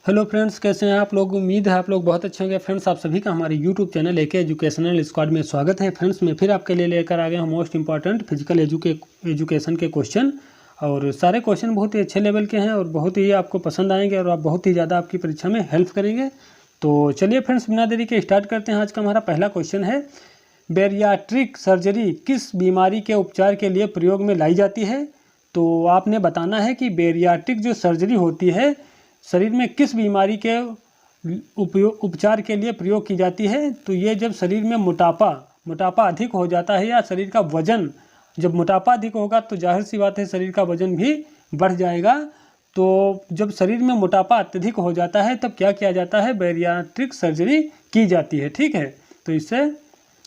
Hello friends, कैसे हैं आप लोग। उम्मीद है आप लोग बहुत अच्छे होंगे। फ्रेंड्स, आप सभी का हमारे YouTube channel AK educational squad में स्वागत है। फ्रेंड्स, मैं फिर आपके लिए लेकर आ गया हूँ मोस्ट इंपॉर्टेंट फिजिकल एजुकेशन के क्वेश्चन। और सारे क्वेश्चन बहुत ही अच्छे लेवल के हैं और बहुत ही आपको पसंद आएंगे और आप बहुत ही ज़्यादा आपकी परीक्षा में हेल्प करेंगे। तो चलिए फ्रेंड्स, बिना देरी के स्टार्ट करते हैं। आज का हमारा पहला क्वेश्चन है, बैरियाट्रिक सर्जरी किस बीमारी के उपचार के लिए प्रयोग में लाई जाती है। तो आपने बताना है कि बैरियाट्रिक जो सर्जरी होती है शरीर में किस बीमारी के उपचार के लिए प्रयोग की जाती है। तो ये जब शरीर में मोटापा अधिक हो जाता है या शरीर का वजन, जब मोटापा अधिक होगा तो जाहिर सी बात है शरीर का वजन भी बढ़ जाएगा। तो जब शरीर में मोटापा अत्यधिक हो जाता है तब क्या किया जाता है, बैरियाट्रिक सर्जरी की जाती है। ठीक है, तो इससे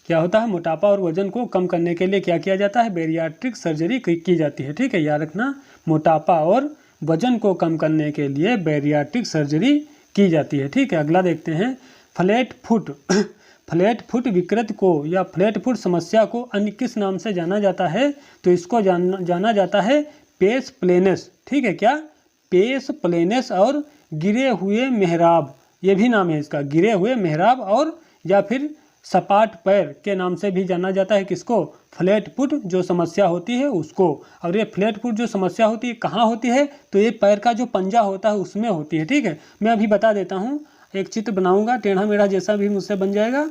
क्या होता है, मोटापा और वजन को कम करने के लिए क्या किया जाता है, बैरियाट्रिक सर्जरी की जाती है। ठीक है, याद रखना, मोटापा और वजन को कम करने के लिए बैरियाट्रिक सर्जरी की जाती है। ठीक है, अगला देखते हैं, फ्लैट फुट फ्लैट फुट विकृत को या फ्लैट फुट समस्या को अन्य किस नाम से जाना जाता है। तो इसको जाना जाता है पेस प्लेनस। ठीक है, क्या पेस प्लेनस और गिरे हुए मेहराब, ये भी नाम है इसका, गिरे हुए मेहराब और या फिर सपाट पैर के नाम से भी जाना जाता है। किसको, फ्लैट फुट जो समस्या होती है उसको। और ये फ्लैट फुट जो समस्या होती है कहाँ होती है, तो ये पैर का जो पंजा होता है उसमें होती है। ठीक है, मैं अभी बता देता हूँ, एक चित्र बनाऊंगा, टेढ़ा मेढ़ा जैसा भी मुझसे बन जाएगा।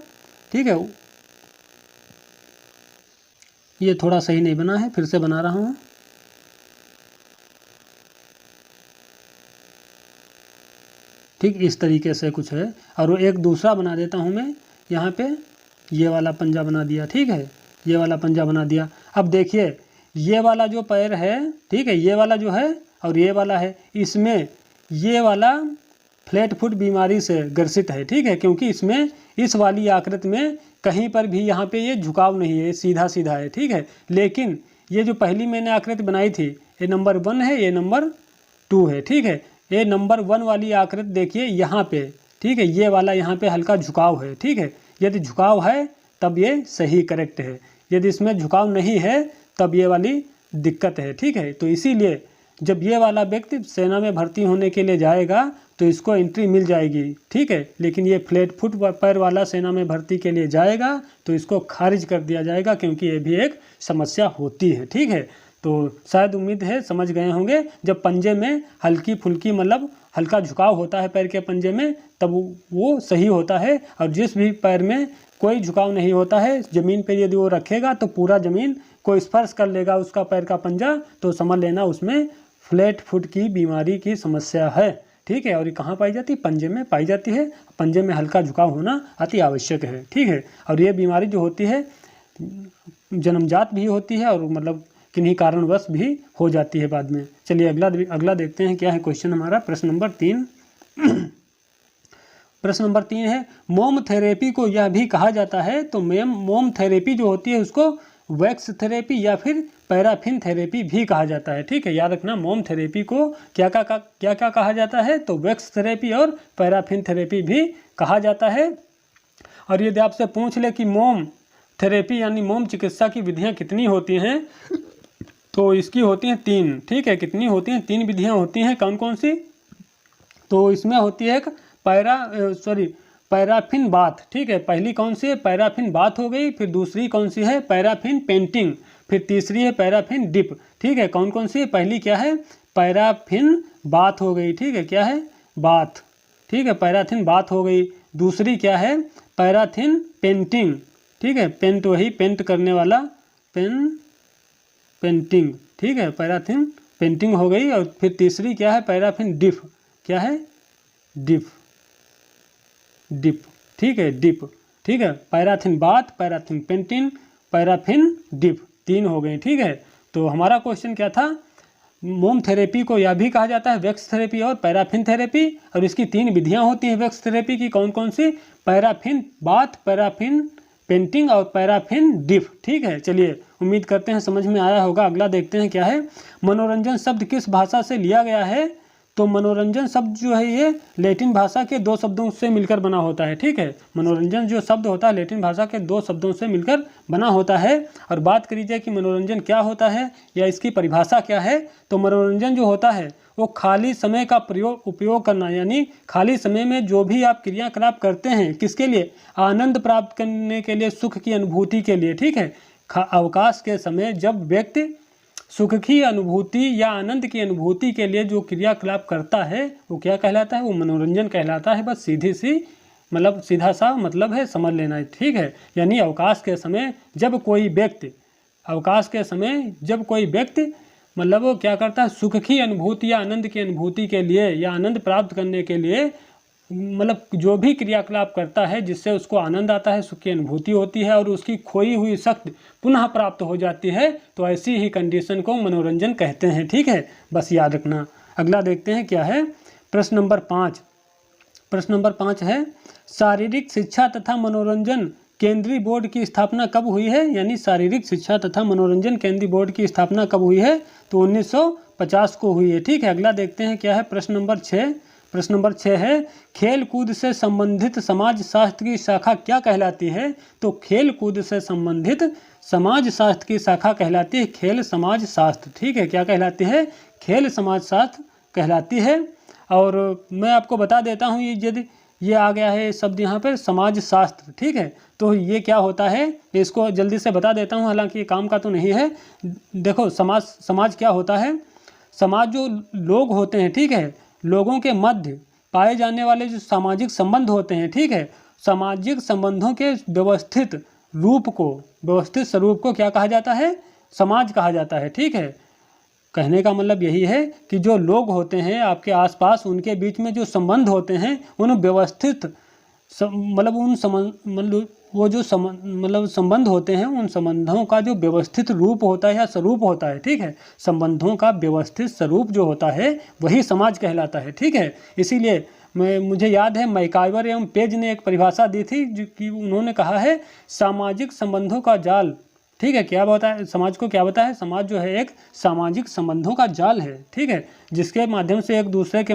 ठीक है, ये थोड़ा सही नहीं बना है, फिर से बना रहा हूँ। ठीक, इस तरीके से कुछ है। और वो एक दूसरा बना देता हूँ मैं, यहाँ पे ये वाला पंजा बना दिया। ठीक है, ये वाला पंजा बना दिया। अब देखिए, ये वाला जो पैर है, ठीक है, ये वाला जो है और ये वाला है, इसमें ये वाला फ्लैट फुट बीमारी से ग्रसित है। ठीक है, क्योंकि इसमें इस वाली आकृति में कहीं पर भी यहाँ पे ये झुकाव नहीं है, सीधा सीधा है। ठीक है, लेकिन ये जो पहली मैंने आकृति बनाई थी, ये नंबर 1 है, ये नंबर 2 है। ठीक है, ये नंबर 1 वाली आकृति देखिए यहाँ पे, ठीक है, ये वाला यहाँ पे हल्का झुकाव है। ठीक है, यदि झुकाव है तब ये सही करेक्ट है, यदि इसमें झुकाव नहीं है तब ये वाली दिक्कत है। ठीक है, तो इसीलिए जब ये वाला व्यक्ति सेना में भर्ती होने के लिए जाएगा तो इसको एंट्री मिल जाएगी। ठीक है, लेकिन ये फ्लैट फुट पैर वाला सेना में भर्ती के लिए जाएगा तो इसको खारिज कर दिया जाएगा, क्योंकि ये भी एक समस्या होती है। ठीक है, तो शायद उम्मीद है समझ गए होंगे, जब पंजे में हल्की फुल्की मतलब हल्का झुकाव होता है पैर के पंजे में तब वो सही होता है। और जिस भी पैर में कोई झुकाव नहीं होता है, ज़मीन पर यदि वो रखेगा तो पूरा ज़मीन को स्पर्श कर लेगा उसका पैर का पंजा, तो समझ लेना उसमें फ्लैट फुट की बीमारी की समस्या है। ठीक है, और ये कहाँ पाई जाती है, पंजे में पाई जाती है। पंजे में हल्का झुकाव होना अति आवश्यक है। ठीक है, और ये बीमारी जो होती है जन्मजात भी होती है और मतलब किन्हीं कारणवश भी हो जाती है बाद में। चलिए अगला देखते हैं क्या है क्वेश्चन हमारा, प्रश्न नंबर 3 प्रश्न नंबर 3 है, मोम थेरेपी को यह भी कहा जाता है। तो मोम थेरेपी जो होती है उसको वैक्स थेरेपी या फिर पैराफिन थेरेपी भी कहा जाता है। ठीक है, याद रखना, मोम थेरेपी को क्या क्या कहा जाता है, तो वैक्स थेरेपी और पैराफिन थेरेपी भी कहा जाता है। और यदि आपसे पूछ ले कि मोम थेरेपी यानी मोम चिकित्सा की विधियाँ कितनी होती हैं, तो इसकी होती हैं 3। ठीक है, कितनी होती हैं, 3 विधियाँ होती हैं। कौन कौन सी, तो इसमें होती है पैराफिन बाथ। ठीक है, पहली कौन सी है, पैराफिन बाथ हो गई, फिर दूसरी कौन सी है, पैराफिन पेंटिंग, फिर तीसरी है पैराफिन डिप। ठीक है, कौन कौन सी है, पहली क्या है, पैराफिन बाथ हो गई। ठीक है, क्या है, बाथ। ठीक है, पैराफिन बाथ हो गई। दूसरी क्या है, पैराफिन पेंटिंग। ठीक है, पेंट वही पेंट करने वाला पेंटिंग। ठीक है, पैराफिन पेंटिंग हो गई। और फिर तीसरी क्या है, पैराफिन डिप। क्या है, डिप। ठीक है, डिप। ठीक है, paraffin bath, paraffin painting, paraffin dip, 3 हो गए। ठीक है, तो हमारा क्वेश्चन क्या था, मोम थेरेपी को यह भी कहा जाता है वैक्स थेरेपी और पैराफिन थेरेपी, और इसकी 3 विधियां होती हैं वैक्स थेरेपी की। कौन कौन सी, पैराफिन बाथ, पैराफिन पेंटिंग और पैराफिन डिप। ठीक है, चलिए उम्मीद करते हैं समझ में आया होगा। अगला देखते हैं क्या है, मनोरंजन शब्द किस भाषा से लिया गया है। तो मनोरंजन शब्द जो है ये लैटिन भाषा के 2 शब्दों से मिलकर बना होता है। ठीक है, मनोरंजन जो शब्द होता है लैटिन भाषा के 2 शब्दों से मिलकर बना होता है। और बात करी जाए कि मनोरंजन क्या होता है या इसकी परिभाषा क्या है, तो मनोरंजन जो होता है वो खाली समय का उपयोग करना, यानी खाली समय में जो भी आप क्रियाकलाप करते हैं किसके लिए, आनंद प्राप्त करने के लिए, सुख की अनुभूति के लिए, ठीक है। अवकाश के समय जब व्यक्ति सुख की अनुभूति या आनंद की अनुभूति के लिए जो क्रियाकलाप करता है वो क्या कहलाता है, वो मनोरंजन कहलाता है। बस सीधी सी मतलब सीधा सा मतलब है, समझ लेना है, ठीक है। यानी अवकाश के समय जब कोई व्यक्ति मतलब वो क्या करता है, सुख की अनुभूति या आनंद की अनुभूति के लिए या आनंद प्राप्त करने के लिए मतलब जो भी क्रियाकलाप करता है जिससे उसको आनंद आता है, सुख की अनुभूति होती है और उसकी खोई हुई शक्ति पुनः प्राप्त हो जाती है, तो ऐसी ही कंडीशन को मनोरंजन कहते हैं, ठीक है। बस याद रखना। अगला देखते हैं क्या है, प्रश्न नंबर 5। प्रश्न नंबर 5 है, शारीरिक शिक्षा तथा मनोरंजन केंद्रीय बोर्ड की स्थापना कब हुई है, यानी शारीरिक शिक्षा तथा मनोरंजन केंद्रीय बोर्ड की स्थापना कब हुई है, तो 1950 को हुई है, ठीक है। अगला देखते हैं क्या है, प्रश्न नंबर 6। प्रश्न नंबर 6 है, खेल कूद से संबंधित समाज शास्त्र की शाखा क्या कहलाती है, तो खेल कूद से संबंधित समाज शास्त्र की शाखा कहलाती है खेल समाज शास्त्र, ठीक है। क्या कहलाती है, खेल समाज शास्त्र कहलाती है। और मैं आपको बता देता हूँ, ये आ गया है शब्द यहाँ पर समाज शास्त्र, ठीक है। तो ये क्या होता है इसको जल्दी से बता देता हूँ, हालांकि ये काम का तो नहीं है। देखो समाज क्या होता है, समाज जो लोग होते हैं, ठीक है, लोगों के मध्य पाए जाने वाले जो सामाजिक संबंध होते हैं, ठीक है, सामाजिक संबंधों के व्यवस्थित स्वरूप को क्या कहा जाता है, समाज कहा जाता है, ठीक है। कहने का मतलब यही है कि जो लोग होते हैं आपके आसपास, उनके बीच में जो संबंध होते हैं उन व्यवस्थित संबंध होते हैं, उन संबंधों का जो व्यवस्थित रूप होता है या स्वरूप होता है, ठीक है, संबंधों का व्यवस्थित स्वरूप जो होता है वही समाज कहलाता है, ठीक है। इसीलिए मुझे याद है मैकाइवर एवं पेज ने एक परिभाषा दी थी जो कि उन्होंने कहा है सामाजिक संबंधों का जाल, ठीक है। क्या बताया, समाज को क्या बताया, समाज जो है एक सामाजिक संबंधों का जाल है, ठीक है, जिसके माध्यम से एक दूसरे के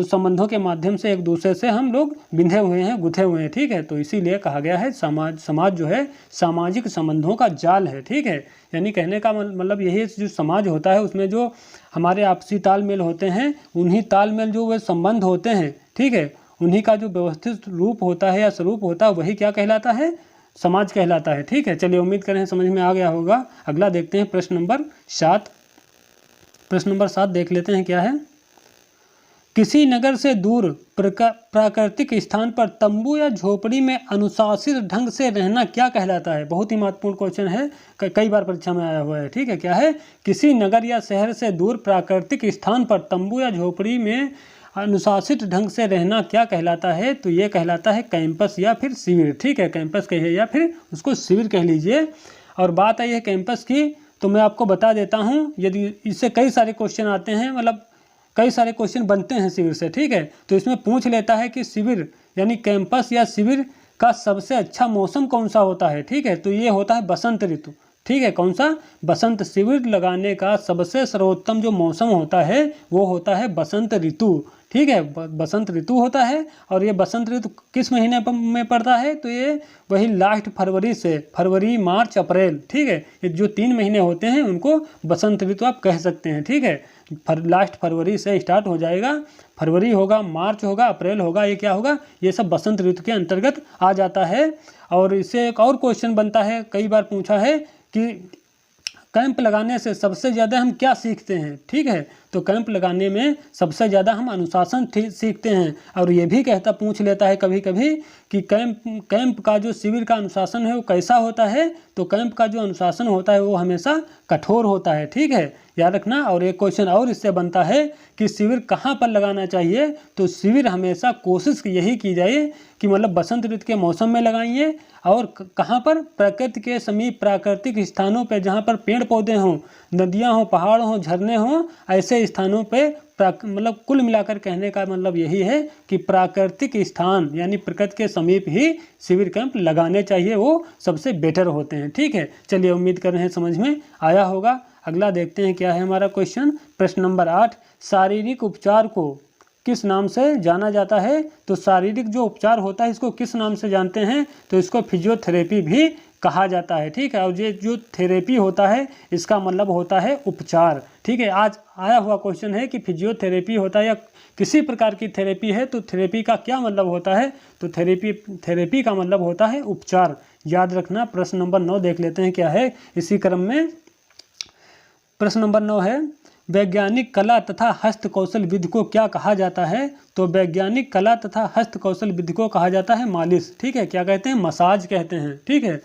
संबंधों के माध्यम से एक दूसरे से हम लोग बिंधे हुए हैं, गुथे हुए हैं, ठीक है। तो इसीलिए कहा गया है समाज जो है सामाजिक संबंधों का जाल है, ठीक है। यानी कहने का मतलब यही है, जो समाज होता है उसमें जो हमारे आपसी तालमेल होते हैं, उन्हीं तालमेल जो वे संबंध होते हैं, ठीक है, उन्हीं का जो व्यवस्थित रूप होता है या स्वरूप होता है वही क्या कहलाता है, समाज कहलाता है, ठीक है। चलिए उम्मीद करें समझ में आ गया होगा। अगला देखते हैं प्रश्न नंबर 7। प्रश्न नंबर 7 देख लेते हैं क्या है, किसी नगर से दूर प्राकृतिक स्थान पर तंबू या झोपड़ी में अनुशासित ढंग से रहना क्या कहलाता है। बहुत ही महत्वपूर्ण क्वेश्चन है, कई बार परीक्षा में आया हुआ है, ठीक है। क्या है, किसी नगर या शहर से दूर प्राकृतिक स्थान पर तंबू या झोपड़ी में अनुशासित ढंग से रहना क्या कहलाता है, तो ये कहलाता है कैंपस या फिर शिविर, ठीक है। कैंपस कहिए या फिर उसको शिविर कह लीजिए। और बात आई है कैंपस की, तो मैं आपको बता देता हूँ, यदि इससे कई सारे क्वेश्चन आते हैं, मतलब कई सारे क्वेश्चन बनते हैं शिविर से, ठीक है। तो इसमें पूछ लेता है कि शिविर यानी कैंपस या शिविर का सबसे अच्छा मौसम कौन सा होता है, ठीक है। तो ये होता है बसंत ऋतु, ठीक है। कौन सा, बसंत। शिविर लगाने का सबसे सर्वोत्तम जो मौसम होता है वो होता है बसंत ऋतु, ठीक है, बसंत ऋतु होता है। और ये बसंत ऋतु किस महीने में पड़ता है, तो ये वही लास्ट फरवरी से, फरवरी मार्च अप्रैल, ठीक है, ये जो 3 महीने होते हैं उनको बसंत ऋतु आप कह सकते हैं, ठीक है। लास्ट फरवरी से स्टार्ट हो जाएगा, फरवरी होगा, मार्च होगा, अप्रैल होगा, ये क्या होगा, ये सब बसंत ऋतु के अंतर्गत आ जाता है। और इससे एक और क्वेश्चन बनता है, कई बार पूछा है कि कैंप लगाने से सबसे ज़्यादा हम क्या सीखते हैं, ठीक है। तो कैंप लगाने में सबसे ज़्यादा हम अनुशासन सीखते हैं। और ये भी पूछ लेता है कभी कभी कि कैंप का जो शिविर का अनुशासन है वो कैसा होता है, तो कैंप का जो अनुशासन होता है वो हमेशा कठोर होता है, ठीक है, याद रखना। और एक क्वेश्चन और इससे बनता है कि शिविर कहाँ पर लगाना चाहिए, तो शिविर हमेशा कोशिश यही की जाए कि मतलब बसंत ऋतु के मौसम में लगाइए, और कहाँ पर, प्रकृति के समीप प्राकृतिक स्थानों पर जहाँ पर पेड़ पौधे हों, नदियाँ हों, पहाड़ हों, झरने हों, ऐसे स्थानों पे मतलब कुल मिलाकर कहने का मतलब यही है कि प्राकृतिक स्थान यानी प्रकृति के समीप ही शिविर कैंप लगाने चाहिए, वो सबसे बेटर होते हैं, ठीक है। चलिए उम्मीद कर रहे हैं समझ में आया होगा। अगला देखते हैं क्या है हमारा क्वेश्चन, प्रश्न नंबर 8, शारीरिक उपचार को किस नाम से जाना जाता है, तो शारीरिक जो उपचार होता है इसको किस नाम से जानते हैं, तो इसको फिजियोथेरेपी भी कहा जाता है, ठीक है। और ये जो थेरेपी होता है इसका मतलब होता है उपचार, ठीक है। आया हुआ क्वेश्चन है कि फिजियोथेरेपी होता है या किसी प्रकार की थेरेपी है तो थेरेपी का क्या मतलब होता है, तो थेरेपी का मतलब होता है उपचार। याद रखना। प्रश्न नंबर 9 देख लेते हैं क्या है इसी क्रम में। प्रश्न नंबर 9 है वैज्ञानिक कला तथा हस्तकौशल विधि को क्या कहा जाता है, तो वैज्ञानिक कला तथा हस्तकौशल विधि को कहा जाता है मालिश। ठीक है, क्या कहते हैं, मसाज कहते हैं। ठीक है,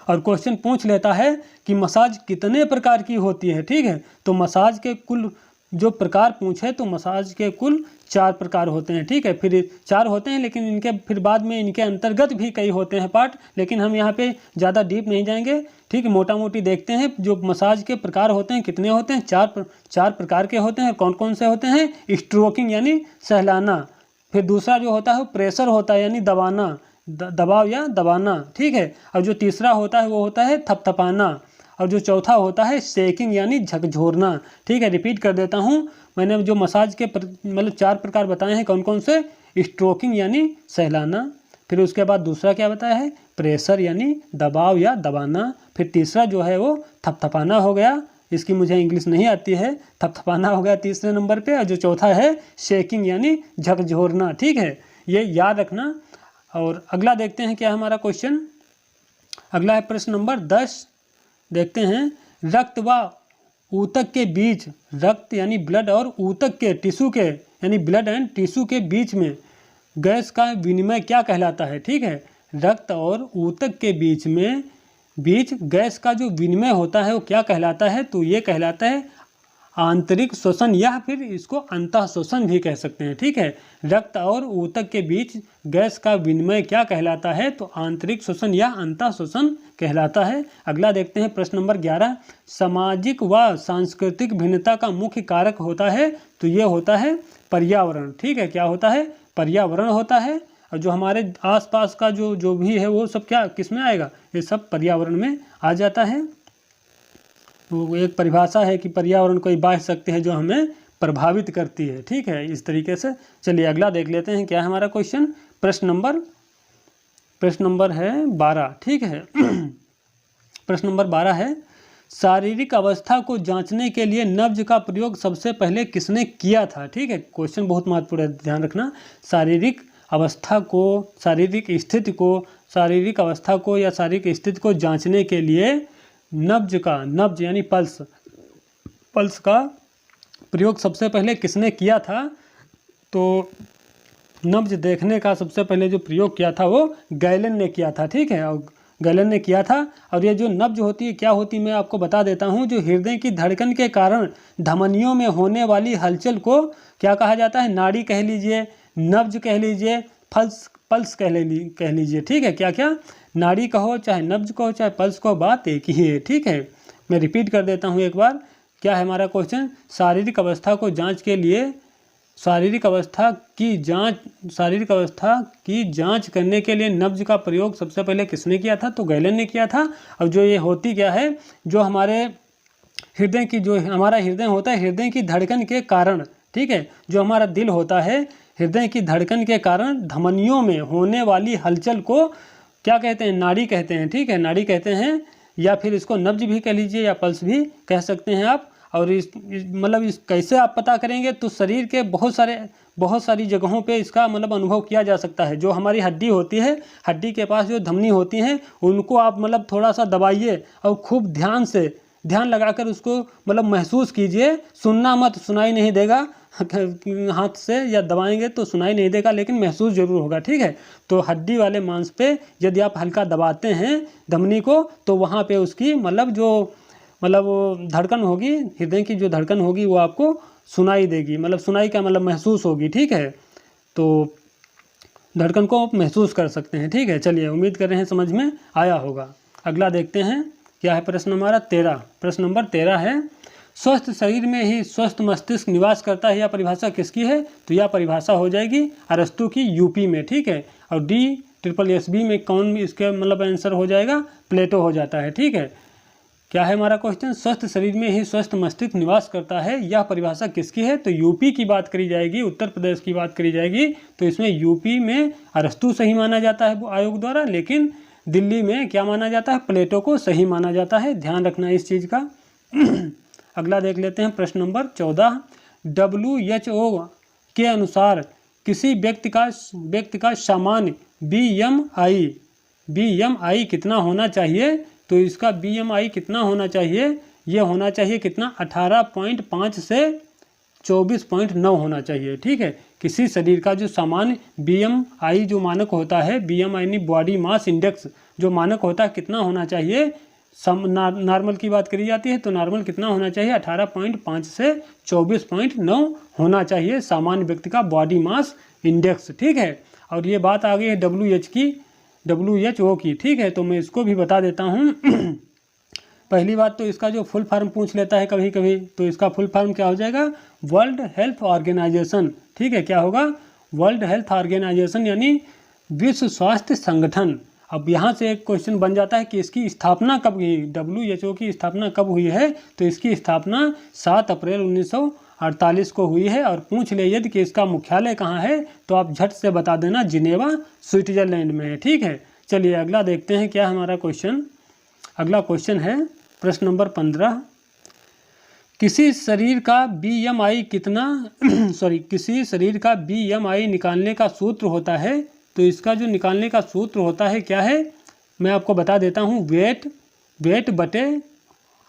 और क्वेश्चन पूछ लेता है कि मसाज कितने प्रकार की होती है। ठीक है, तो मसाज के कुल जो प्रकार पूछे तो मसाज के कुल 4 प्रकार होते हैं। ठीक है, फिर 4 होते हैं लेकिन इनके फिर बाद में इनके अंतर्गत भी कई होते हैं पार्ट, लेकिन हम यहाँ पे ज़्यादा डीप नहीं जाएंगे। ठीक है, मोटा मोटी देखते हैं जो मसाज के प्रकार होते हैं कितने होते हैं, 4 प्रकार के होते हैं। कौन कौन से होते हैं, स्ट्रोकिंग यानी सहलाना, फिर दूसरा जो होता है प्रेशर होता है यानी दबाना, दबाव या दबाना। ठीक है, और जो तीसरा होता है वो होता है थपथपाना, और जो चौथा होता है शेकिंग यानी झकझोरना। ठीक है, रिपीट कर देता हूँ, मैंने जो मसाज के मतलब 4 प्रकार बताए हैं कौन कौन से, स्ट्रोकिंग यानी सहलाना, फिर उसके बाद दूसरा क्या बताया है, प्रेशर यानी दबाव या दबाना, फिर तीसरा जो है वो थपथपाना हो गया, इसकी मुझे इंग्लिश नहीं आती है, थपथपाना हो गया तीसरे नंबर पे, और जो चौथा है शेकिंग यानी झकझोरना। ठीक है, ये याद रखना। और अगला देखते हैं क्या है हमारा क्वेश्चन। अगला है प्रश्न नंबर 10, देखते हैं रक्त व ऊतक के बीच, रक्त यानी ब्लड और ऊतक के टिश्यू के यानी ब्लड एंड टिश्यू के बीच में गैस का विनिमय क्या कहलाता है। ठीक है, रक्त और ऊतक के बीच गैस का जो विनिमय होता है वो क्या कहलाता है, तो ये कहलाता है आंतरिक श्वसन या फिर इसको अंतः श्वसन भी कह सकते हैं। ठीक है, रक्त और ऊतक के बीच गैस का विनिमय क्या कहलाता है, तो आंतरिक श्वसन या अंतः श्वसन कहलाता है। अगला देखते हैं प्रश्न नंबर 11, सामाजिक व सांस्कृतिक भिन्नता का मुख्य कारक होता है, तो ये होता है पर्यावरण। ठीक है, क्या होता है, पर्यावरण होता है, और जो हमारे आसपास का जो भी है वो सब क्या किस में आएगा, ये सब पर्यावरण में आ जाता है। वो एक परिभाषा है कि पर्यावरण कोई बाह्य शक्ति है जो हमें प्रभावित करती है। ठीक है, इस तरीके से। चलिए अगला देख लेते हैं क्या है हमारा क्वेश्चन। प्रश्न नंबर है 12। ठीक है, प्रश्न नंबर 12 है शारीरिक अवस्था को जांचने के लिए नब्ज का प्रयोग सबसे पहले किसने किया था। ठीक है, क्वेश्चन बहुत महत्वपूर्ण है, ध्यान रखना। शारीरिक अवस्था को, शारीरिक स्थिति को, शारीरिक अवस्था को या शारीरिक स्थिति को जांचने के लिए नब्ज यानी पल्स का प्रयोग सबसे पहले किसने किया था, तो नब्ज देखने का सबसे पहले जो प्रयोग किया था वो गैलन ने किया था। ठीक है, और गैलन ने किया था। और ये जो नब्ज होती है क्या होती है मैं आपको बता देता हूँ। जो हृदय की धड़कन के कारण धमनियों में होने वाली हलचल को क्या कहा जाता है, नाड़ी कह लीजिए, नब्ज कह लीजिए, पल्स कह लीजिए। ठीक है, क्या क्या, नाड़ी कहो चाहे नब्ज कहो चाहे पल्स कहो, बात एक ही है। ठीक है, मैं रिपीट कर देता हूँ एक बार, क्या है हमारा क्वेश्चन। शारीरिक अवस्था की जांच करने के लिए नब्ज का प्रयोग सबसे पहले किसने किया था, तो गैलन ने किया था। और जो ये होती क्या है, जो हमारे हृदय की, जो हमारा हृदय होता है, हृदय की धड़कन के कारण, ठीक है, जो हमारा दिल होता है, हृदय की धड़कन के कारण धमनियों में होने वाली हलचल को क्या कहते हैं, नाड़ी कहते हैं। ठीक है, नाड़ी कहते हैं, या फिर इसको नब्ज भी कह लीजिए या पल्स भी कह सकते हैं आप। और इस कैसे आप पता करेंगे, तो शरीर के बहुत सारी जगहों पे इसका मतलब अनुभव किया जा सकता है। जो हमारी हड्डी होती है, हड्डी के पास जो धमनी होती हैं, उनको आप मतलब थोड़ा सा दबाइए और खूब ध्यान लगाकर उसको मतलब महसूस कीजिए। सुनना मत, सुनाई नहीं देगा, हाथ से या दबाएंगे तो सुनाई नहीं देगा, लेकिन महसूस जरूर होगा। ठीक है, तो हड्डी वाले मांस पे यदि आप हल्का दबाते हैं धमनी को, तो वहाँ पे उसकी मतलब धड़कन होगी, हृदय की जो धड़कन होगी वो आपको सुनाई देगी। मतलब सुनाई का मतलब महसूस होगी। ठीक है, तो धड़कन को आप महसूस कर सकते हैं। ठीक है, चलिए उम्मीद कर रहे हैं समझ में आया होगा। अगला देखते हैं क्या है प्रश्न हमारा 13। प्रश्न नंबर 13 है स्वस्थ शरीर में ही स्वस्थ मस्तिष्क निवास करता है। यह परिभाषा किसकी है, तो यह परिभाषा हो जाएगी अरस्तु की, यूपी में। ठीक है, और DSSB में कौन इसके मतलब आंसर हो जाएगा, प्लेटो हो जाता है। ठीक है, क्या है हमारा क्वेश्चन, स्वस्थ शरीर में ही स्वस्थ मस्तिष्क निवास करता है, यह परिभाषा किसकी है, तो यूपी की बात करी जाएगी, उत्तर प्रदेश की बात करी जाएगी। तो इसमें यूपी में अरस्तु सही माना जाता है आयोग द्वारा, लेकिन दिल्ली में क्या माना जाता है, प्लेटो को सही माना जाता है। ध्यान रखना इस चीज़ का। अगला देख लेते हैं प्रश्न नंबर 14। WHO के अनुसार किसी व्यक्ति का सामान्य BMI कितना होना चाहिए? तो इसका BMI कितना होना चाहिए? ये होना चाहिए कितना? 18.5 से 24.9 होना चाहिए। ठीक है, किसी शरीर का जो सामान्य BMI जो मानक होता है, BMI यानी बॉडी मास इंडेक्स जो मानक होता है, कितना होना चाहिए? नॉर्मल की बात करी जाती है तो नॉर्मल कितना होना चाहिए? 18.5 से 24.9 होना चाहिए सामान्य व्यक्ति का बॉडी मास इंडेक्स। ठीक है, और ये बात आ गई है WHO की। ठीक है, तो मैं इसको भी बता देता हूँ। पहली बात तो इसका जो फुल फॉर्म पूछ लेता है कभी कभी, तो इसका फुल फॉर्म क्या हो जाएगा? World Health Organization. ठीक है, क्या होगा? वर्ल्ड हेल्थ ऑर्गेनाइजेशन यानी विश्व स्वास्थ्य संगठन। अब यहाँ से एक क्वेश्चन बन जाता है कि इसकी स्थापना कब हुई? WHO की स्थापना कब हुई है? तो इसकी स्थापना 7 अप्रैल 1948 को हुई है। और पूछ ले यदि कि इसका मुख्यालय कहाँ है, तो आप झट से बता देना जिनेवा स्विट्जरलैंड में है। ठीक है, चलिए अगला देखते हैं क्या हमारा क्वेश्चन। अगला क्वेश्चन है प्रश्न नंबर 15। किसी शरीर का BMI कितना किसी शरीर का BMI निकालने का सूत्र होता है। तो इसका जो निकालने का सूत्र होता है क्या है, मैं आपको बता देता हूँ। वेट बटे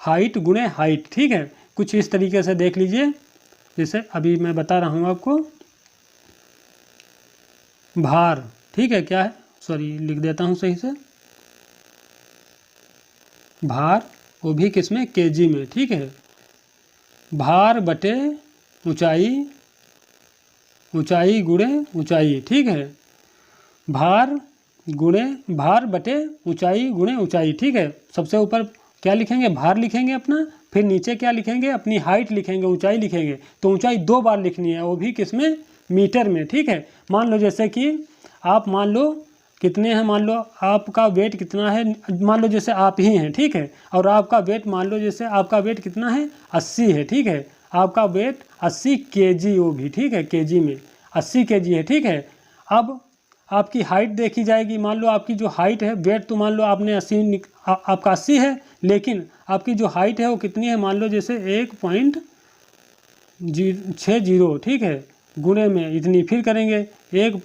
हाइट गुणे हाइट। ठीक है, कुछ इस तरीके से देख लीजिए, जैसे अभी मैं बता रहा हूँ आपको। भार, ठीक है, क्या है, लिख देता हूँ सही से। भार, वो भी किसमें? केजी में। ठीक है, भार बटे ऊंचाई, ऊंचाई गुणे ऊंचाई। ठीक है, भार बटे ऊंचाई गुणे ऊंचाई। ठीक है, सबसे ऊपर क्या लिखेंगे? भार लिखेंगे अपना, फिर नीचे क्या लिखेंगे? अपनी हाइट लिखेंगे, ऊंचाई लिखेंगे। तो ऊंचाई 2 बार लिखनी है, वो भी किसमें? मीटर में। ठीक है, मान लो जैसे कि आप मान लो कितने हैं, मान लो आपका वेट कितना है, मान लो जैसे आप ही हैं। ठीक है, और आपका वेट मान लो जैसे आपका वेट कितना है? 80 है। ठीक है, आपका वेट 80 kg, वो भी ठीक है केजी में 80 kg है। ठीक है, अब आपकी हाइट देखी जाएगी। मान लो आपकी जो हाइट है, वेट तो मान लो आपने आपका 80 है, लेकिन आपकी जो हाइट है वो कितनी है? मान लो जैसे 1.60। ठीक है, गुणे में इतनी, फिर करेंगे 1.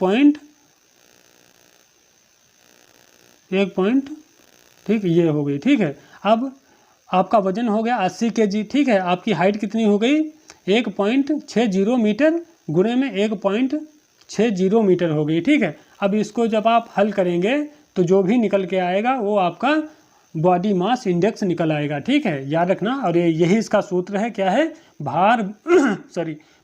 ठीक, ये हो गई। ठीक है, अब आपका वजन हो गया 80 kg। ठीक है, आपकी हाइट कितनी हो गई? 1.60 मीटर गुणे में 1.60 मीटर हो गई। ठीक है, अब इसको जब आप हल करेंगे तो जो भी निकल के आएगा वो आपका बॉडी मास इंडेक्स निकल आएगा। ठीक है, याद रखना। और यही इसका सूत्र है, क्या है?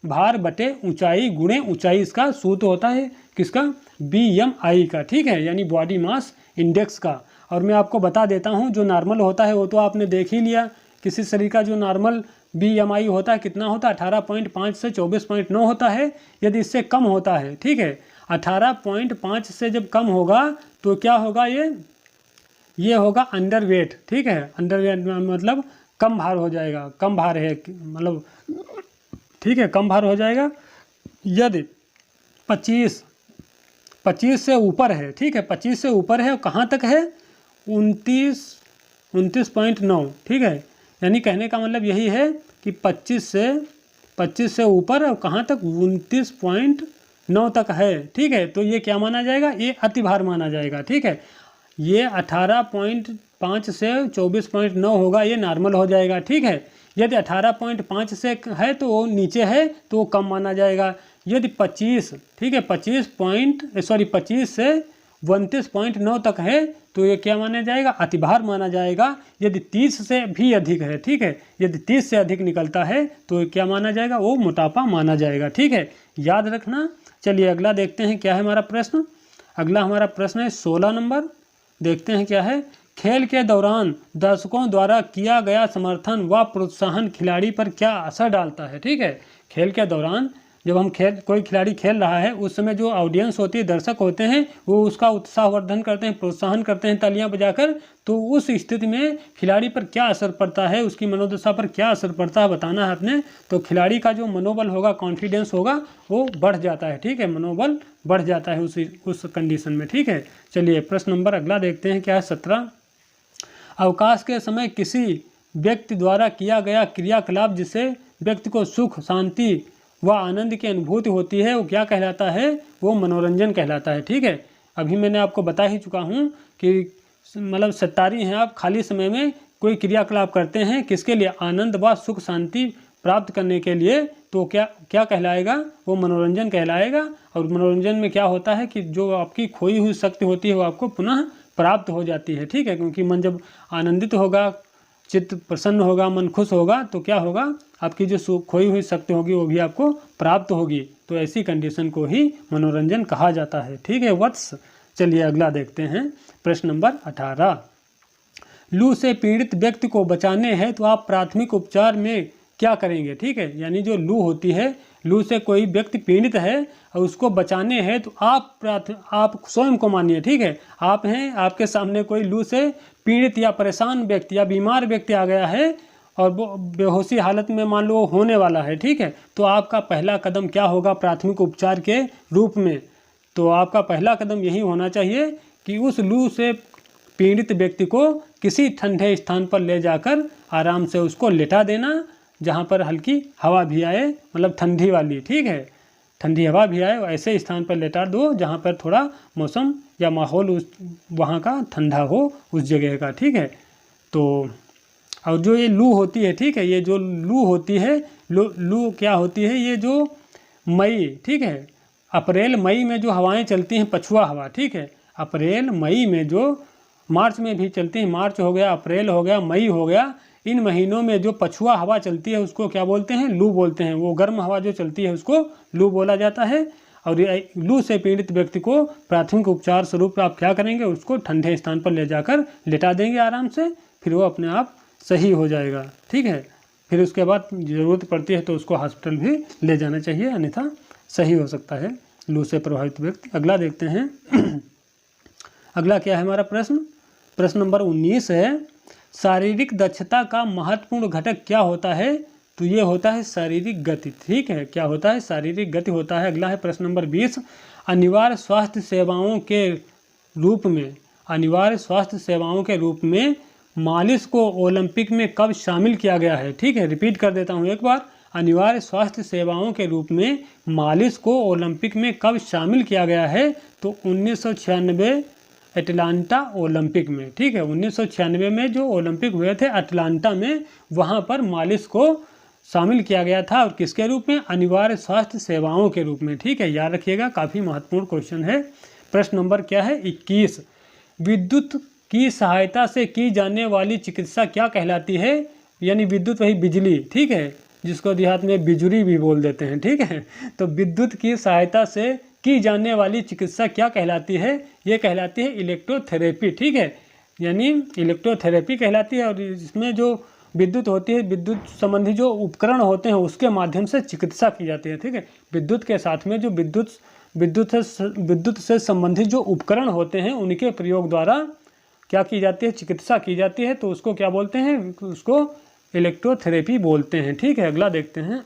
भार बटे ऊंचाई गुणे ऊंचाई, इसका सूत्र होता है किसका? BMI का। ठीक है, यानी बॉडी मास इंडेक्स का। और मैं आपको बता देता हूँ, जो नॉर्मल होता है वो तो आपने देख ही लिया। किसी शरीर का जो नॉर्मल BMI होता है कितना होता है? 18.5 से 24.9 होता है। यदि इससे कम होता है, ठीक है, 18.5 से जब कम होगा तो क्या होगा? ये होगा अंडर वेट। ठीक है, अंडर वेट मतलब कम भार हो जाएगा, कम भार है मतलब, ठीक है, कम भार हो जाएगा। यदि 25 से ऊपर है, ठीक है, 25 से ऊपर है, कहाँ तक है? 29.9। ठीक है, यानी कहने का मतलब यही है कि 25 से ऊपर और कहाँ तक? 29.9 तक है। ठीक है, तो ये क्या माना जाएगा? ये अतिभार माना जाएगा। ठीक है, ये 18.5 से 24.9 होगा, ये नॉर्मल हो जाएगा। ठीक है, यदि 18.5 से है तो वो नीचे है तो वो कम माना जाएगा। यदि 25, ठीक है, 25 से 29.9 तक है तो ये क्या माना जाएगा? अतिभार माना जाएगा। यदि 30 से भी अधिक है, ठीक है, यदि 30 से अधिक निकलता है तो क्या माना जाएगा? वो मोटापा माना जाएगा। ठीक है, याद रखना। चलिए अगला देखते हैं क्या है हमारा प्रश्न। अगला हमारा प्रश्न है 16 नंबर। देखते हैं क्या है। खेल के दौरान दर्शकों द्वारा किया गया समर्थन व प्रोत्साहन खिलाड़ी पर क्या असर डालता है? ठीक है, खेल के दौरान जब हम कोई खिलाड़ी खेल रहा है, उस समय जो ऑडियंस होती है, दर्शक होते हैं, वो उसका उत्साहवर्धन करते हैं, प्रोत्साहन करते हैं तालियां बजाकर। तो उस स्थिति में खिलाड़ी पर क्या असर पड़ता है, उसकी मनोदशा पर क्या असर पड़ता है, बताना है आपने। तो खिलाड़ी का जो मनोबल होगा, कॉन्फिडेंस होगा, वो बढ़ जाता है। ठीक है, मनोबल बढ़ जाता है उस कंडीशन में। ठीक है, चलिए प्रश्न नंबर अगला देखते हैं क्या है 17। अवकाश के समय किसी व्यक्ति द्वारा किया गया क्रियाकलाप जिससे व्यक्ति को सुख, शांति व आनंद की अनुभूति होती है वो क्या कहलाता है? वो मनोरंजन कहलाता है। ठीक है, अभी मैंने आपको बता ही चुका हूँ कि मतलब सत्तारी हैं आप, खाली समय में कोई क्रियाकलाप करते हैं किसके लिए? आनंद व सुख शांति प्राप्त करने के लिए, तो क्या कहलाएगा? वो मनोरंजन कहलाएगा। और मनोरंजन में क्या होता है कि जो आपकी खोई हुई शक्ति होती है वो आपको पुनः प्राप्त हो जाती है। ठीक है, क्योंकि मन जब आनंदित होगा, चित्त प्रसन्न होगा, मन खुश होगा, तो क्या होगा? आपकी जो खोई हुई शक्ति होगी वो भी आपको प्राप्त होगी। तो ऐसी कंडीशन को ही मनोरंजन कहा जाता है। ठीक है वत्स, चलिए अगला देखते हैं। प्रश्न नंबर 18, लू से पीड़ित व्यक्ति को बचाने हैं तो आप प्राथमिक उपचार में क्या करेंगे? ठीक है, यानी जो लू होती है, लू से कोई व्यक्ति पीड़ित है और उसको बचाने हैं तो आप स्वयं को मानिए। ठीक है, आप हैं, आपके सामने कोई लू से पीड़ित या परेशान व्यक्ति या बीमार व्यक्ति आ गया है और वो बेहोशी हालत में मान लो होने वाला है। ठीक है, तो आपका पहला कदम क्या होगा प्राथमिक उपचार के रूप में? तो आपका पहला कदम यही होना चाहिए कि उस लू से पीड़ित व्यक्ति को किसी ठंडे स्थान पर ले जाकर आराम से उसको लेटा देना, जहाँ पर हल्की हवा भी आए, मतलब ठंडी वाली। ठीक है, ठंडी हवा भी आए, ऐसे स्थान पर लेटा दो जहाँ पर थोड़ा मौसम या माहौल उस वहाँ का ठंडा हो, उस जगह का। ठीक है, तो और जो ये लू होती है, ठीक है, ये जो लू होती है, लू क्या होती है? ये जो मई, ठीक है, अप्रैल मई में जो हवाएं चलती हैं, पछुआ हवा। ठीक है, अप्रैल मई में जो, मार्च में भी चलती है, मार्च हो गया, अप्रैल हो गया, मई हो गया, इन महीनों में जो पछुआ हवा चलती है उसको क्या बोलते हैं? लू बोलते हैं। वो गर्म हवा जो चलती है उसको लू बोला जाता है। और लू से पीड़ित व्यक्ति को प्राथमिक उपचार स्वरूप आप क्या करेंगे? उसको ठंडे स्थान पर ले जाकर लेटा देंगे आराम से, फिर वो अपने आप सही हो जाएगा। ठीक है, फिर उसके बाद ज़रूरत पड़ती है तो उसको हॉस्पिटल भी ले जाना चाहिए, अन्यथा सही हो सकता है लू से प्रभावित व्यक्ति। अगला देखते हैं। अगला क्या है हमारा प्रश्न? प्रश्न नंबर 19 है, शारीरिक दक्षता का महत्वपूर्ण घटक क्या होता है? तो ये होता है शारीरिक गति। ठीक है, क्या होता है? शारीरिक गति होता है। अगला है प्रश्न नंबर 20, अनिवार्य स्वास्थ्य सेवाओं के रूप में, अनिवार्य स्वास्थ्य सेवाओं के रूप में मालिश को ओलंपिक में कब शामिल किया गया है? ठीक है, रिपीट कर देता हूँ एक बार, अनिवार्य स्वास्थ्य सेवाओं के रूप में मालिश को ओलंपिक में कब शामिल किया गया है? तो 1996 अटलांटा ओलंपिक में। ठीक है, 1996 में जो ओलंपिक हुए थे अटलांटा में, वहाँ पर मालिश को शामिल किया गया था। और किसके रूप में? अनिवार्य स्वास्थ्य सेवाओं के रूप में। ठीक है, याद रखिएगा, काफ़ी महत्वपूर्ण क्वेश्चन है। प्रश्न नंबर क्या है? 21, विद्युत की सहायता से की जाने वाली चिकित्सा क्या कहलाती है? यानी विद्युत वही बिजली, ठीक है, जिसको देहात में बिजुली भी बोल देते हैं। ठीक है, तो विद्युत की सहायता से की जाने वाली चिकित्सा क्या कहलाती है? ये कहलाती है इलेक्ट्रोथेरेपी। ठीक है, यानी इलेक्ट्रोथेरेपी कहलाती है। और इसमें जो विद्युत होती है, विद्युत संबंधी जो उपकरण होते हैं उसके माध्यम से चिकित्सा की जाती है। ठीक है, विद्युत के साथ में जो विद्युत से संबंधित जो उपकरण होते हैं उनके प्रयोग द्वारा क्या की जाती है? चिकित्सा की जाती है। तो उसको क्या बोलते हैं? उसको इलेक्ट्रोथेरेपी बोलते हैं। ठीक है, अगला देखते हैं।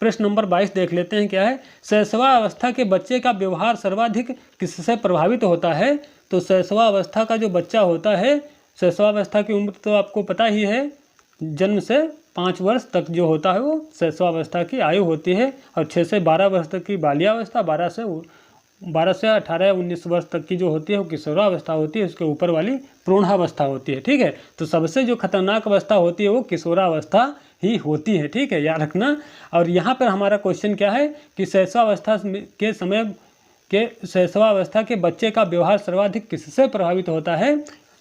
प्रश्न नंबर 22 देख लेते हैं, क्या है? शैशवावस्था के बच्चे का व्यवहार सर्वाधिक किससे प्रभावित होता है? तो शैशवावस्था का जो बच्चा होता है, शैशवावस्था की उम्र तो आपको पता ही है, जन्म से 5 वर्ष तक जो होता है वो शैशवावस्था की आयु होती है। और 6 से 12 वर्ष तक की बाल्यावस्था, 12 से 18 या 19 वर्ष तक की जो होती है वो किशोरावस्था होती है। उसके ऊपर वाली प्रौढ़ावस्था होती है। ठीक है, तो सबसे जो खतरनाक अवस्था होती है वो किशोरावस्था ही होती है। ठीक है, याद रखना। और यहाँ पर हमारा क्वेश्चन क्या है कि शैशवावस्था के बच्चे का व्यवहार सर्वाधिक किससे प्रभावित होता है?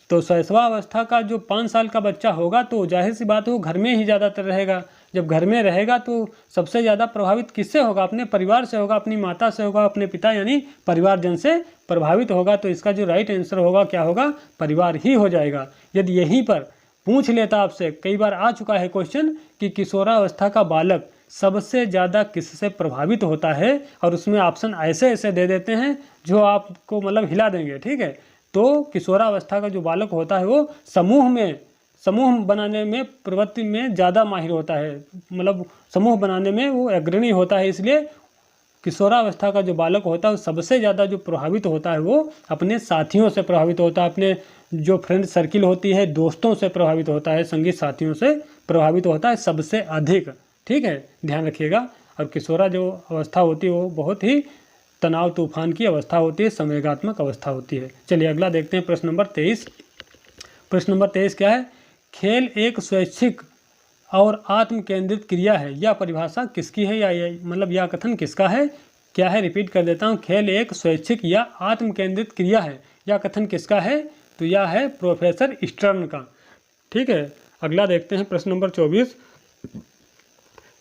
तो शैशवावस्था का जो 5 साल का बच्चा होगा तो जाहिर सी बात है वो घर में ही ज़्यादातर रहेगा। जब घर में रहेगा तो सबसे ज़्यादा प्रभावित किससे होगा? अपने परिवार से होगा, अपनी माता से होगा, अपने पिता यानी परिवारजन से प्रभावित होगा। तो इसका जो राइट आंसर होगा क्या होगा? परिवार ही हो जाएगा। यदि यहीं पर पूछ लेता आपसे, कई बार आ चुका है क्वेश्चन कि किशोरावस्था का बालक सबसे ज़्यादा किससे प्रभावित होता है, और उसमें ऑप्शन ऐसे ऐसे दे देते हैं जो आपको मतलब हिला देंगे। ठीक है, तो किशोरावस्था का जो बालक होता है वो समूह बनाने में, प्रवृत्ति में ज़्यादा माहिर होता है, मतलब समूह बनाने में वो अग्रणी होता है। इसलिए किशोरावस्था का जो बालक होता है वो सबसे ज़्यादा जो प्रभावित होता है वो अपने साथियों से प्रभावित होता है, अपने जो फ्रेंड सर्किल होती है, दोस्तों से प्रभावित होता है, संगी साथियों से प्रभावित होता है सबसे अधिक। ठीक है, ध्यान रखिएगा। और किशोरा जो अवस्था होती है वो बहुत ही तनाव तूफान की अवस्था होती है, संवेगात्मक अवस्था होती है। चलिए अगला देखते हैं प्रश्न नंबर 23। प्रश्न नंबर 23 क्या है? खेल एक स्वैच्छिक और आत्म केंद्रित क्रिया है। यह परिभाषा किसकी है, या मतलब यह कथन किसका है? क्या है? रिपीट कर देता हूँ, खेल एक स्वैच्छिक या आत्म केंद्रित क्रिया है। यह कथन किसका है? तो यह है प्रोफेसर स्टर्न का। ठीक है, अगला देखते हैं प्रश्न नंबर 24।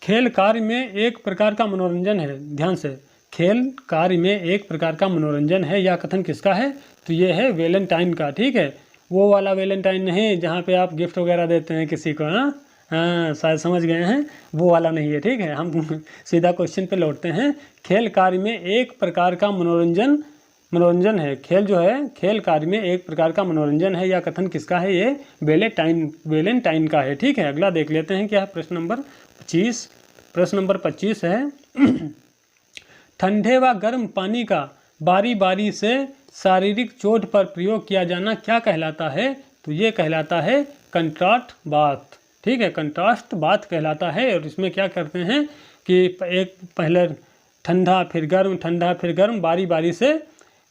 खेल कार्य में एक प्रकार का मनोरंजन है। ध्यान से, खेल कार्य में एक प्रकार का मनोरंजन है, यह कथन किसका है? तो ये है वैलेंटाइन का। ठीक है, वो वाला वैलेंटाइन नहीं जहाँ पे आप गिफ्ट वगैरह देते हैं किसी को। हाँ, शायद समझ गए हैं, वो वाला नहीं है। ठीक है, हम सीधा क्वेश्चन पे लौटते हैं। खेल कार्य में एक प्रकार का मनोरंजन है। खेल जो है, खेल कार्य में एक प्रकार का मनोरंजन है, यह कथन किसका है? ये वैलेंटाइन का है। ठीक है, अगला देख लेते हैं क्या है प्रश्न नंबर 25। प्रश्न नंबर 25 है ठंडे व गर्म पानी का बारी बारी से शारीरिक चोट पर प्रयोग किया जाना क्या कहलाता है? तो ये कहलाता है कंट्रास्ट बाथ। ठीक है, कंट्रास्ट बाथ कहलाता है। और इसमें क्या करते हैं कि एक पहले ठंडा फिर गर्म, ठंडा फिर गर्म, बारी बारी से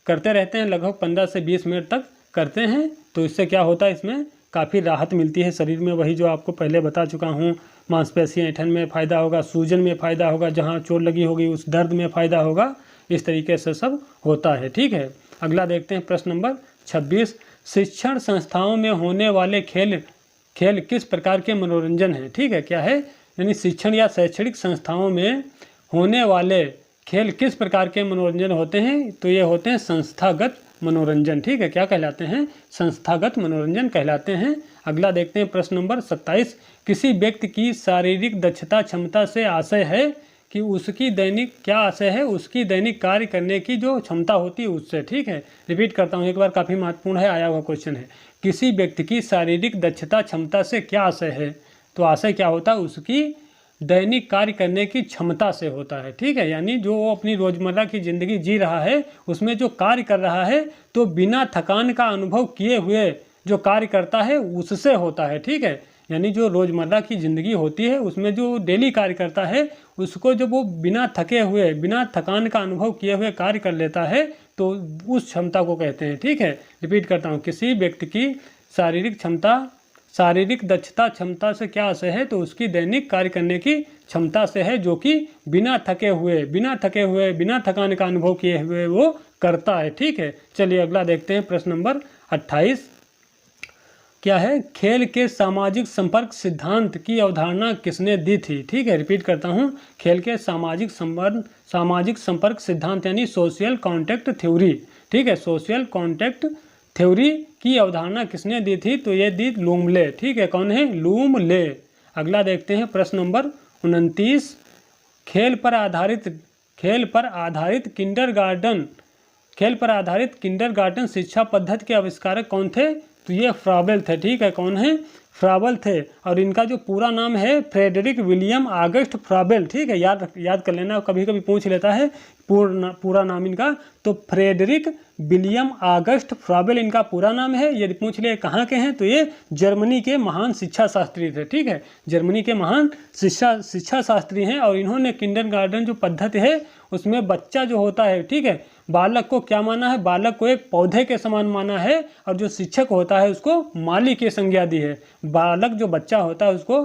करते रहते हैं, लगभग 15 से 20 मिनट तक करते हैं। तो इससे क्या होता है, इसमें काफ़ी राहत मिलती है शरीर में। वही जो आपको पहले बता चुका हूँ, मांसपेशियाँ ऐंठन में फ़ायदा होगा, सूजन में फ़ायदा होगा, जहाँ चोट लगी होगी उस दर्द में फ़ायदा होगा। इस तरीके से सब होता है। ठीक है, अगला देखते हैं प्रश्न नंबर 26। शिक्षण संस्थाओं में होने वाले खेल किस प्रकार के मनोरंजन हैं? ठीक है, क्या है? यानी शिक्षण या शैक्षणिक संस्थाओं में होने वाले खेल किस प्रकार के मनोरंजन होते हैं? तो ये होते हैं संस्थागत मनोरंजन। ठीक है, क्या कहलाते हैं? संस्थागत मनोरंजन कहलाते हैं। अगला देखते हैं प्रश्न नंबर 27। किसी व्यक्ति की शारीरिक दक्षता क्षमता से आशय है कि उसकी दैनिक, क्या आशय है? उसकी दैनिक कार्य करने की जो क्षमता होती है उससे। ठीक है, रिपीट करता हूँ एक बार, काफ़ी महत्वपूर्ण है, आया हुआ क्वेश्चन है। किसी व्यक्ति की शारीरिक दक्षता क्षमता से क्या आशय है? तो आशय क्या होता है? उसकी दैनिक कार्य करने की क्षमता से होता है। ठीक है, यानी जो वो अपनी रोज़मर्रा की ज़िंदगी जी रहा है उसमें जो कार्य कर रहा है तो बिना थकान का अनुभव किए हुए जो कार्य करता है उससे होता है। ठीक है, यानी जो रोज़मर्रा की ज़िंदगी होती है उसमें जो डेली कार्य करता है उसको जब वो बिना थके हुए, बिना थकान का अनुभव किए हुए कार्य कर लेता है तो उस क्षमता को कहते हैं। ठीक है, रिपीट करता हूँ, किसी व्यक्ति की शारीरिक दक्षता क्षमता से क्या आशय है? तो उसकी दैनिक कार्य करने की क्षमता से है, जो कि बिना थके हुए, बिना थकान का अनुभव किए हुए वो करता है। ठीक है, चलिए अगला देखते हैं प्रश्न नंबर 28। क्या है? खेल के सामाजिक संपर्क सिद्धांत की अवधारणा किसने दी थी? ठीक है, रिपीट करता हूँ, खेल के सामाजिक संपर्क सिद्धांत यानी सोशल कॉन्टैक्ट थ्योरी। ठीक है, सोशल कॉन्टैक्ट थ्योरी की अवधारणा किसने दी थी? तो ये दी लूमले। ठीक है, कौन है? लूमले। अगला देखते हैं प्रश्न नंबर 29। खेल पर आधारित किंडरगार्टन शिक्षा पद्धति के आविष्कारक कौन थे? तो ये फ्राबेल थे। ठीक है, कौन है? फ्राबेल थे। और इनका जो पूरा नाम है फ्रेडरिक विलियम ऑगस्ट फ्राबेल। ठीक है, याद कर लेना, कभी कभी पूछ लेता है पूरा नाम इनका। तो फ्रेडरिक विलियम ऑगस्ट फ्राबेल इनका पूरा नाम है। यदि पूछ ले कहाँ के हैं तो ये जर्मनी के महान शिक्षा शास्त्री थे। ठीक है, जर्मनी के महान शिक्षा शास्त्री हैं। और इन्होंने किंडरगार्टन जो पद्धति है उसमें बच्चा जो होता है, ठीक है, बालक को क्या माना है? बालक को एक पौधे के समान माना है। और जो शिक्षक होता है उसको माली की संज्ञा दी है। बालक जो बच्चा होता है उसको,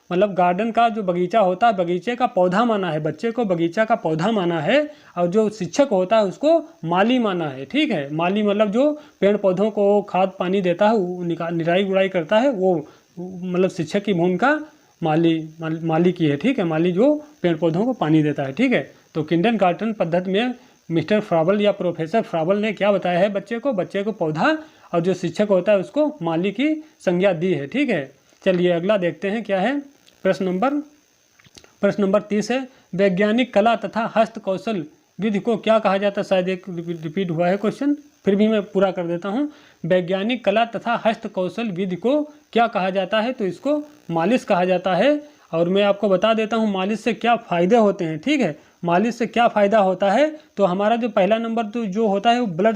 मतलब गार्डन का जो बगीचा होता है बगीचे का पौधा माना है, बच्चे को बगीचा का पौधा माना है। और जो शिक्षक होता है उसको माली माना है। ठीक है, माली मतलब जो पेड़ पौधों को खाद पानी देता है, निराई गुड़ाई करता है, वो मतलब शिक्षक की भूमिका माली की है। ठीक है, माली जो पेड़ पौधों को पानी देता है। ठीक है, तो किंडरगार्टन पद्धति में मिस्टर फ्राबल या प्रोफेसर फ्राबल ने क्या बताया है? बच्चे को पौधा और जो शिक्षक होता है उसको माली की संज्ञा दी है। ठीक है, चलिए अगला देखते हैं क्या है। प्रश्न नंबर 30 है, वैज्ञानिक कला तथा हस्तकौशल विधि को क्या कहा जाता है? शायद एक रिपीट हुआ है क्वेश्चन, फिर भी मैं पूरा कर देता हूँ। वैज्ञानिक कला तथा हस्तकौशल विधि को क्या कहा जाता है? तो इसको मालिश कहा जाता है। और मैं आपको बता देता हूँ मालिश से क्या फ़ायदे होते हैं। ठीक है, मालिश से क्या फ़ायदा होता है, तो हमारा जो पहला नंबर तो जो होता है वो ब्लड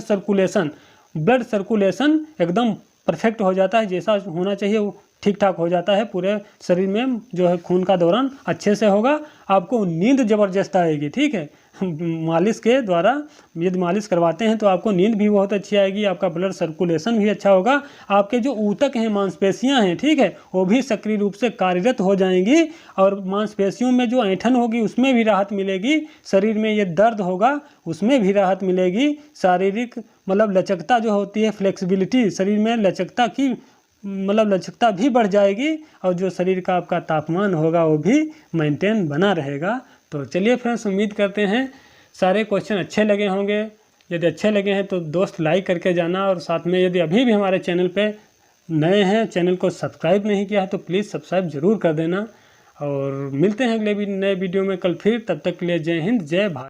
सर्कुलेशन एकदम परफेक्ट हो जाता है, जैसा होना चाहिए वो ठीक ठाक हो जाता है। पूरे शरीर में जो है खून का दौरान अच्छे से होगा। आपको नींद ज़बरदस्त आएगी, ठीक है। मालिश के द्वारा यदि मालिश करवाते हैं तो आपको नींद भी बहुत अच्छी आएगी, आपका ब्लड सर्कुलेशन भी अच्छा होगा, आपके जो ऊतक हैं, मांसपेशियां हैं, ठीक है, वो भी सक्रिय रूप से कार्यरत हो जाएंगी और मांसपेशियों में जो ऐंठन होगी उसमें भी राहत मिलेगी, शरीर में ये दर्द होगा उसमें भी राहत मिलेगी। शारीरिक मतलब लचकता जो होती है, फ्लेक्सिबिलिटी, शरीर में लचकता की मतलब लचकता भी बढ़ जाएगी और जो शरीर का आपका तापमान होगा वो भी मेंटेन बना रहेगा। तो चलिए फ्रेंड्स, उम्मीद करते हैं सारे क्वेश्चन अच्छे लगे होंगे। यदि अच्छे लगे हैं तो दोस्त लाइक करके जाना, और साथ में यदि अभी भी हमारे चैनल पे नए हैं, चैनल को सब्सक्राइब नहीं किया है तो प्लीज़ सब्सक्राइब ज़रूर कर देना। और मिलते हैं अगले नए वीडियो में कल फिर, तब तक के लिए जय हिंद जय भारत।